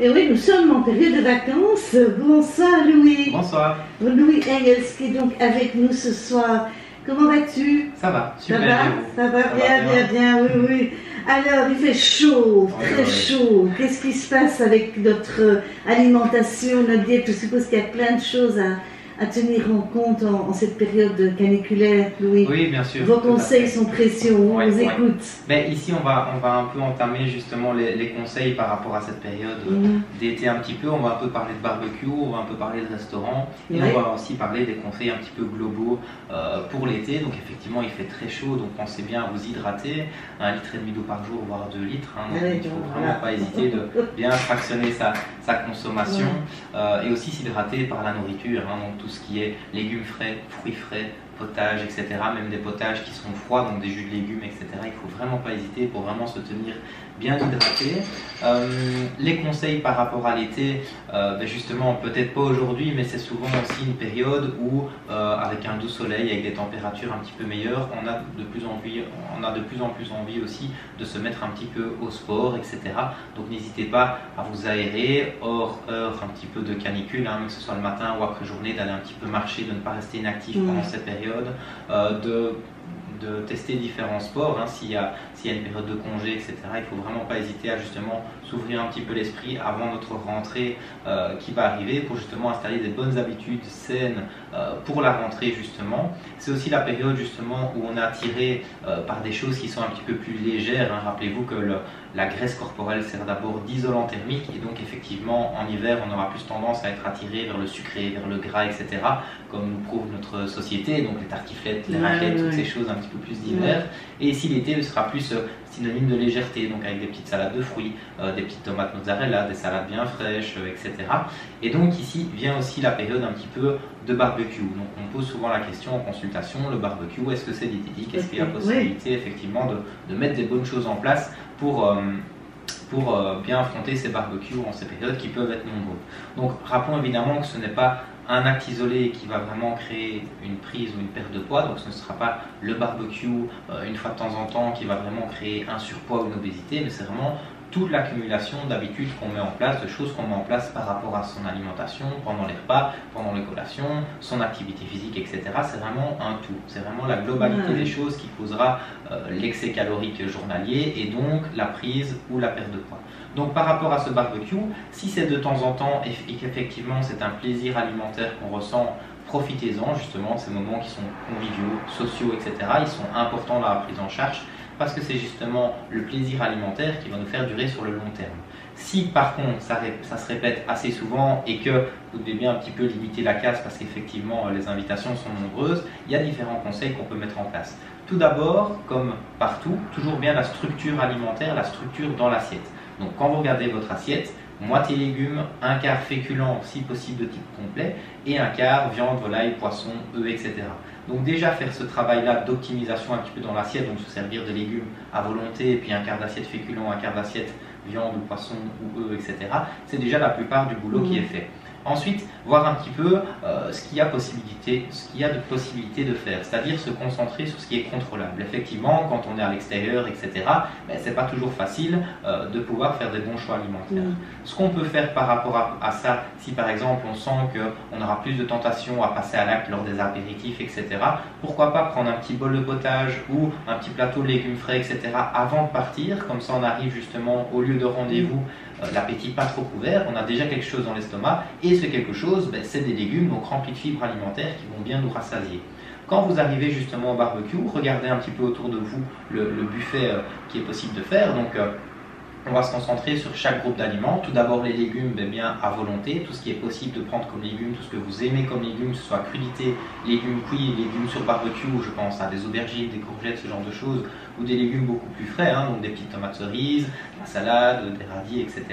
Et oui, nous sommes en période de vacances. Bonsoir Louis. Bonsoir. Louis Engels qui est donc avec nous ce soir. Comment vas-tu? Ça va, super. Ça va bien, oui, oui. Alors, il fait chaud, très chaud. Qu'est-ce qui se passe avec notre alimentation, notre diète? Je suppose qu'il y a plein de choses à tenir en compte en cette période caniculaire, Louis. Oui, bien sûr. Vos conseils sont précieux, on vous écoute. Mais ici, on va un peu entamer justement les conseils par rapport à cette période d'été un petit peu. On va un peu parler de barbecue, on va un peu parler de restaurant et on va aussi parler des conseils un petit peu globaux pour l'été. Donc effectivement, il fait très chaud, donc pensez bien à vous hydrater. 1,5 litre d'eau par jour, voire 2 litres. Donc il ne faut vraiment pas hésiter de bien fractionner sa consommation et aussi s'hydrater par la nourriture. Donc tout ce qui est légumes frais, fruits frais, potages, etc. Même des potages qui sont froids, donc des jus de légumes, etc. Il ne faut vraiment pas hésiter pour vraiment se tenir bien hydraté. Les conseils par rapport à l'été, justement, peut-être pas aujourd'hui, mais c'est souvent aussi une période où, avec un doux soleil, avec des températures un petit peu meilleures, on a de plus en plus envie aussi de se mettre un petit peu au sport, etc. Donc n'hésitez pas à vous aérer hors heure un petit peu de canicule, que ce soit le matin ou après journée, d'aller un petit peu marcher, de ne pas rester inactif pendant cette période, de tester différents sports, s'il y a une période de congé, etc. Il ne faut vraiment pas hésiter à justement s'ouvrir un petit peu l'esprit avant notre rentrée qui va arriver pour justement installer des bonnes habitudes saines pour la rentrée justement. C'est aussi la période justement où on est attiré par des choses qui sont un petit peu plus légères. Rappelez-vous que la graisse corporelle sert d'abord d'isolant thermique et donc effectivement en hiver on aura plus tendance à être attiré vers le sucré, vers le gras, etc. comme nous prouve notre société, donc les tartiflettes, les raclettes, toutes ces choses un petit peu plus d'hiver. Et ici l'été sera plus synonyme de légèreté, donc avec des petites salades de fruits, des petites tomates mozzarella, des salades bien fraîches, etc. Et donc ici vient aussi la période un petit peu de barbecue. Donc on pose souvent la question en consultation, le barbecue, est-ce que c'est diététique? Est-ce qu'il y a possibilité effectivement de mettre des bonnes choses en place pour bien affronter ces barbecues en ces périodes qui peuvent être nombreux. Donc rappelons évidemment que ce n'est pas un acte isolé qui va vraiment créer une prise ou une perte de poids, donc ce ne sera pas le barbecue une fois de temps en temps qui va vraiment créer un surpoids ou une obésité, mais c'est vraiment toute l'accumulation d'habitudes qu'on met en place, de choses qu'on met en place par rapport à son alimentation, pendant les repas, pendant les collations, son activité physique, etc. C'est vraiment un tout. C'est vraiment la globalité des choses qui causera l'excès calorique journalier et donc la prise ou la perte de poids. Donc par rapport à ce barbecue, si c'est de temps en temps et qu'effectivement c'est un plaisir alimentaire qu'on ressent, profitez-en justement de ces moments qui sont conviviaux, sociaux, etc. Ils sont importants dans la prise en charge, parce que c'est justement le plaisir alimentaire qui va nous faire durer sur le long terme. Si par contre ça se répète assez souvent et que vous devez bien un petit peu limiter la casse parce qu'effectivement les invitations sont nombreuses, il y a différents conseils qu'on peut mettre en place. Tout d'abord, comme partout, toujours bien la structure alimentaire, la structure dans l'assiette. Donc quand vous regardez votre assiette, moitié légumes, un quart féculent si possible de type complet et un quart viande, volaille, poisson, œufs, etc. Donc déjà faire ce travail-là d'optimisation un petit peu dans l'assiette, donc se servir de légumes à volonté, et puis un quart d'assiette féculent, un quart d'assiette viande ou poisson ou œufs, etc. C'est déjà la plupart du boulot qui est fait. Ensuite, voir un petit peu ce qu'il y a de possibilité de faire, c'est-à-dire se concentrer sur ce qui est contrôlable. Effectivement, quand on est à l'extérieur, etc., c'est pas toujours facile de pouvoir faire des bons choix alimentaires. Ce qu'on peut faire par rapport à ça, si par exemple on sent qu'on aura plus de tentation à passer à l'acte lors des apéritifs, etc., pourquoi pas prendre un petit bol de potage ou un petit plateau de légumes frais, etc., avant de partir, comme ça on arrive justement au lieu de rendez-vous, l'appétit pas trop couvert, on a déjà quelque chose dans l'estomac et ce quelque chose, c'est des légumes donc remplis de fibres alimentaires qui vont bien nous rassasier. Quand vous arrivez justement au barbecue, regardez un petit peu autour de vous le buffet qui est possible de faire. Donc on va se concentrer sur chaque groupe d'aliments. Tout d'abord les légumes, bien à volonté, tout ce qui est possible de prendre comme légumes, tout ce que vous aimez comme légumes, que ce soit crudité, légumes cuits, légumes sur barbecue, je pense à des aubergines, des courgettes, ce genre de choses, ou des légumes beaucoup plus frais, donc des petites tomates cerises, de la salade, des radis, etc.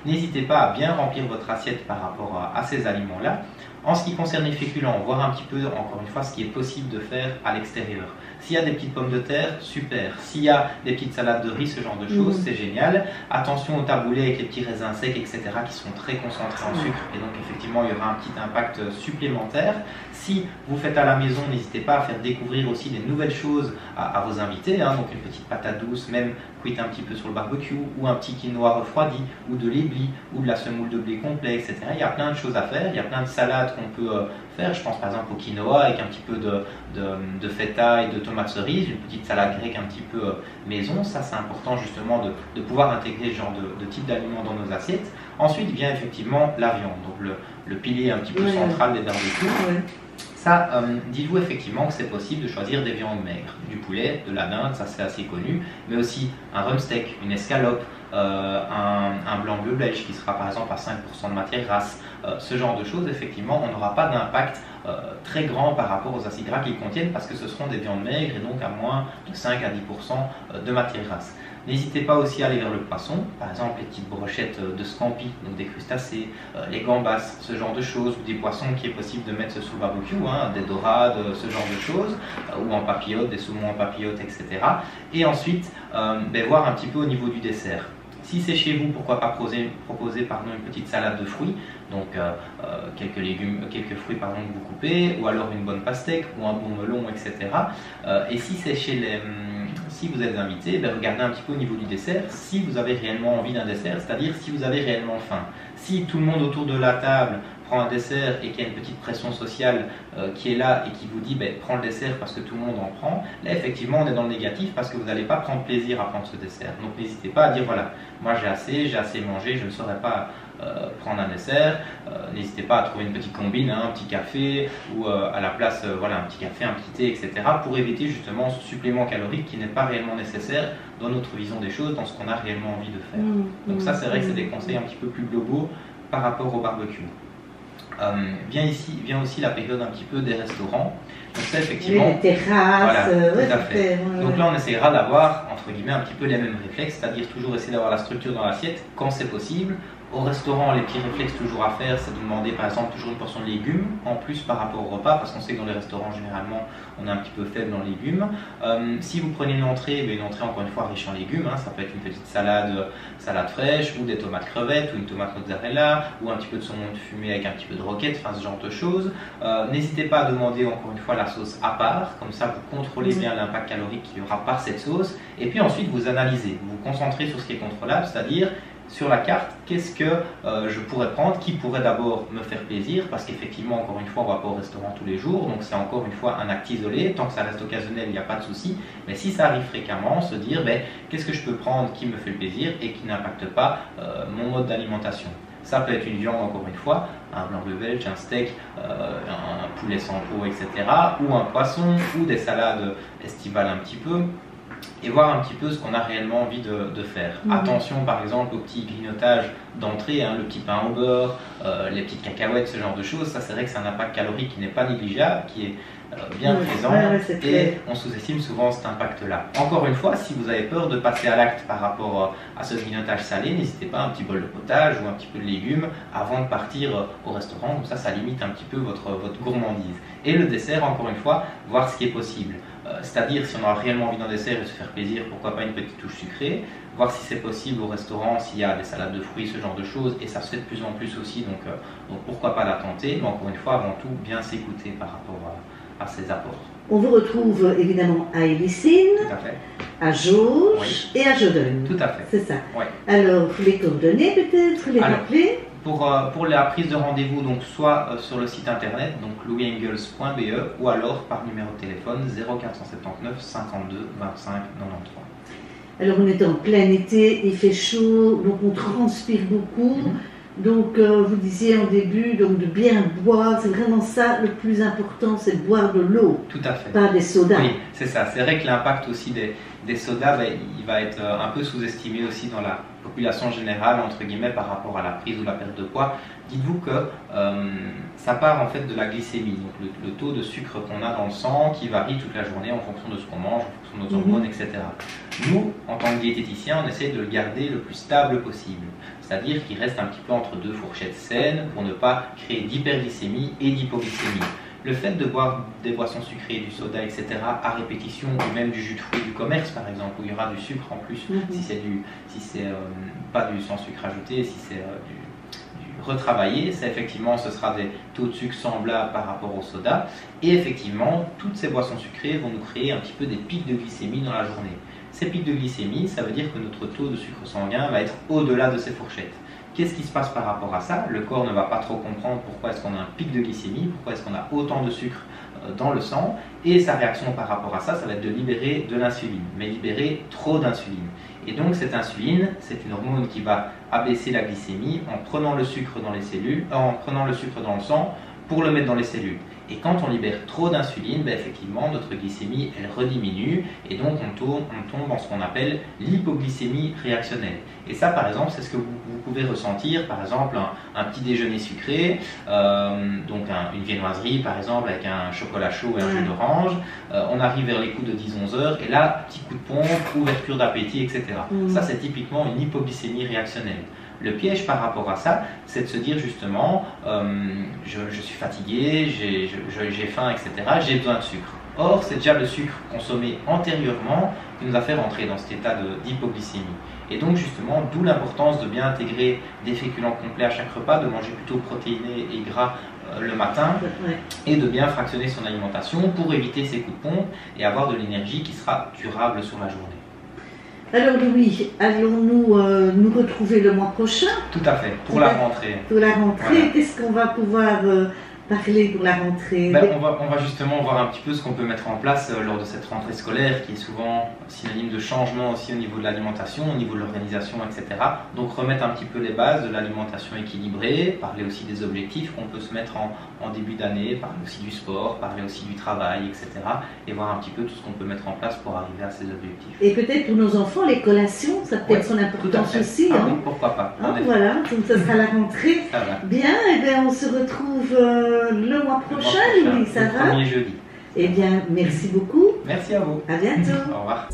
N'hésitez pas à bien remplir votre assiette par rapport à ces aliments-là. En ce qui concerne les féculents, voir un petit peu, encore une fois, ce qui est possible de faire à l'extérieur. S'il y a des petites pommes de terre, super. S'il y a des petites salades de riz, ce genre de choses, c'est génial. Attention aux taboulés avec les petits raisins secs, etc., qui sont très concentrés en sucre. Et donc, effectivement, il y aura un petit impact supplémentaire. Si vous faites à la maison, n'hésitez pas à faire découvrir aussi des nouvelles choses à vos invités. Donc, une petite patate douce, même cuite un petit peu sur le barbecue, ou un petit quinoa refroidi, ou de l'éblis, ou de la semoule de blé complet, etc. Il y a plein de choses à faire, il y a plein de salades qu'on peut faire. Je pense par exemple au quinoa avec un petit peu de feta et de tomates cerises, une petite salade grecque un petit peu maison. Ça, c'est important justement de pouvoir intégrer ce genre de type d'aliments dans nos assiettes. Ensuite vient effectivement la viande, donc le pilier un petit peu central des barbecues. Ça, dites-vous effectivement que c'est possible de choisir des viandes maigres, du poulet, de la dinde, ça c'est assez connu, mais aussi un rump steak, une escalope, un blanc bleu belge qui sera par exemple à 5% de matière grasse, ce genre de choses, effectivement, on n'aura pas d'impact très grand par rapport aux acides gras qu'ils contiennent parce que ce seront des viandes maigres et donc à moins de 5 à 10% de matière grasse. N'hésitez pas aussi à aller vers le poisson, par exemple les petites brochettes de scampi, donc des crustacés, les gambas, ce genre de choses, ou des poissons qui est possible de mettre sous le barbecue, des dorades, ce genre de choses, ou en papillote, des saumons en papillote, etc. Et ensuite, voir un petit peu au niveau du dessert. Si c'est chez vous, pourquoi pas proposer une petite salade de fruits, donc quelques légumes, quelques fruits que vous coupez, ou alors une bonne pastèque, ou un bon melon, etc. Et si c'est si vous êtes invité, regardez un petit peu au niveau du dessert, si vous avez réellement envie d'un dessert, c'est-à-dire si vous avez réellement faim. Si tout le monde autour de la table prend un dessert et qu'il y a une petite pression sociale qui est là et qui vous dit prends le dessert parce que tout le monde en prend, là effectivement on est dans le négatif parce que vous n'allez pas prendre plaisir à prendre ce dessert. Donc n'hésitez pas à dire voilà, moi j'ai assez mangé, je ne saurais pas prendre un dessert. N'hésitez pas à trouver une petite combine, un petit café ou à la place un petit café, un petit thé, etc. pour éviter justement ce supplément calorique qui n'est pas réellement nécessaire dans notre vision des choses, dans ce qu'on a réellement envie de faire. Donc ça c'est vrai que c'est des conseils un petit peu plus globaux par rapport au barbecue. Vient aussi la période un petit peu des restaurants. Donc ça effectivement, les terrasses, tout à fait. Donc là on essaiera d'avoir entre guillemets un petit peu les mêmes réflexes, c'est-à-dire toujours essayer d'avoir la structure dans l'assiette quand c'est possible. Au restaurant, les petits réflexes toujours à faire, c'est de demander par exemple toujours une portion de légumes en plus par rapport au repas, parce qu'on sait que dans les restaurants généralement on est un petit peu faible en légumes. Si vous prenez une entrée encore une fois riche en légumes, ça peut être une petite salade fraîche, ou des tomates crevettes, ou une tomate mozzarella, ou un petit peu de saumon fumé avec un petit peu de roquette, ce genre de choses. N'hésitez pas à demander encore une fois la sauce à part, comme ça vous contrôlez bien l'impact calorique qu'il y aura par cette sauce, et puis ensuite vous analysez, vous vous concentrez sur ce qui est contrôlable, c'est-à-dire sur la carte, qu'est-ce que je pourrais prendre, qui pourrait d'abord me faire plaisir, parce qu'effectivement, encore une fois, on ne va pas au restaurant tous les jours, donc c'est encore une fois un acte isolé, tant que ça reste occasionnel, il n'y a pas de souci, mais si ça arrive fréquemment, se dire, qu'est-ce que je peux prendre qui me fait plaisir et qui n'impacte pas mon mode d'alimentation. Ça peut être une viande, encore une fois, un blanc bleu belge, un steak, un poulet sans peau, etc., ou un poisson, ou des salades estivales un petit peu, et voir un petit peu ce qu'on a réellement envie de faire. Attention par exemple aux petits grignotages d'entrée, le petit pain au beurre, les petites cacahuètes, ce genre de choses. Ça c'est vrai que c'est un impact calorique qui n'est pas négligeable, qui est bien présent, et on sous-estime souvent cet impact-là. Encore une fois, si vous avez peur de passer à l'acte par rapport à ce grignotage salé, n'hésitez pas à un petit bol de potage ou un petit peu de légumes avant de partir au restaurant, comme ça limite un petit peu votre gourmandise. Et le dessert, encore une fois, voir ce qui est possible. C'est-à-dire si on a réellement envie d'un dessert et se faire plaisir, pourquoi pas une petite touche sucrée, voir si c'est possible au restaurant, s'il y a des salades de fruits, ce genre de choses, et ça se fait de plus en plus aussi, donc pourquoi pas la tenter, mais encore une fois, avant tout, bien s'écouter par rapport à ces apports. On vous retrouve évidemment à Hélicine, à Jauge et à Joden. Tout à fait. C'est ça. Ouais. Alors, les coordonnées peut-être, les rappeler. Pour la prise de rendez-vous, donc soit sur le site internet, donc louisengels.be, ou alors par numéro de téléphone 0479 52 25 93. Alors on est en plein été, il fait chaud, donc on transpire beaucoup. Donc vous disiez en début donc de bien boire, c'est vraiment ça le plus important, c'est de boire de l'eau. Tout à fait. Pas des sodas. Oui, c'est ça. C'est vrai que l'impact aussi des sodas, il va être un peu sous-estimé aussi dans la population générale, entre guillemets, par rapport à la prise ou la perte de poids. Dites-vous que ça part en fait de la glycémie, donc le taux de sucre qu'on a dans le sang qui varie toute la journée en fonction de ce qu'on mange, en fonction de nos hormones, etc. Nous, en tant que diététicien, on essaie de le garder le plus stable possible, c'est-à-dire qu'il reste un petit peu entre deux fourchettes saines pour ne pas créer d'hyperglycémie et d'hypoglycémie. Le fait de boire des boissons sucrées, du soda, etc. à répétition, ou même du jus de fruits du commerce par exemple, où il y aura du sucre en plus, si c'est pas du sans sucre ajouté, si c'est du retravaillé, ça effectivement ce sera des taux de sucre semblables par rapport au soda, et effectivement toutes ces boissons sucrées vont nous créer un petit peu des pics de glycémie dans la journée. Ces pics de glycémie, ça veut dire que notre taux de sucre sanguin va être au-delà de ces fourchettes. Qu'est-ce qui se passe par rapport à ça? Le corps ne va pas trop comprendre pourquoi est-ce qu'on a un pic de glycémie, pourquoi est-ce qu'on a autant de sucre dans le sang, et sa réaction par rapport à ça, ça va être de libérer de l'insuline, mais libérer trop d'insuline. Et donc cette insuline, c'est une hormone qui va abaisser la glycémie en prenant le sucre dans les cellules, en prenant le sucre dans le sang pour le mettre dans les cellules. Et quand on libère trop d'insuline, ben effectivement, notre glycémie, elle rediminue et donc on tombe en ce qu'on appelle l'hypoglycémie réactionnelle. Et ça, par exemple, c'est ce que vous pouvez ressentir, par exemple, un petit déjeuner sucré, donc une viennoiserie, par exemple, avec un chocolat chaud et un jus d'orange. On arrive vers les coups de 10-11 heures et là, petit coup de pompe, ouverture d'appétit, etc. Ça, c'est typiquement une hypoglycémie réactionnelle. Le piège par rapport à ça, c'est de se dire justement, je suis fatigué, j'ai faim, etc., j'ai besoin de sucre. Or, c'est déjà le sucre consommé antérieurement qui nous a fait rentrer dans cet état d'hypoglycémie. Et donc justement, d'où l'importance de bien intégrer des féculents complets à chaque repas, de manger plutôt protéiné et gras le matin, et de bien fractionner son alimentation pour éviter ces coups de pompe et avoir de l'énergie qui sera durable sur la journée. Alors Louis, allons-nous nous retrouver le mois prochain? Tout à fait, pour la rentrée. Pour la rentrée, voilà. Qu'est-ce qu'on va pouvoir parler pour la rentrée? On va justement voir un petit peu ce qu'on peut mettre en place lors de cette rentrée scolaire qui est souvent synonyme de changement aussi au niveau de l'alimentation, au niveau de l'organisation, etc. Donc remettre un petit peu les bases de l'alimentation équilibrée, parler aussi des objectifs qu'on peut se mettre en début d'année, parler aussi du sport, parler aussi du travail, etc. Et voir un petit peu tout ce qu'on peut mettre en place pour arriver à ces objectifs. Et peut-être pour nos enfants, les collations, ça peut être son importance aussi. Ah, oui, pourquoi pas. Voilà, donc ça sera la rentrée. Ça va. Bien, et bien on se retrouve le mois prochain, Louis, ça va? Le 1er jeudi. Eh bien, merci beaucoup. Merci à vous. À bientôt. Au revoir.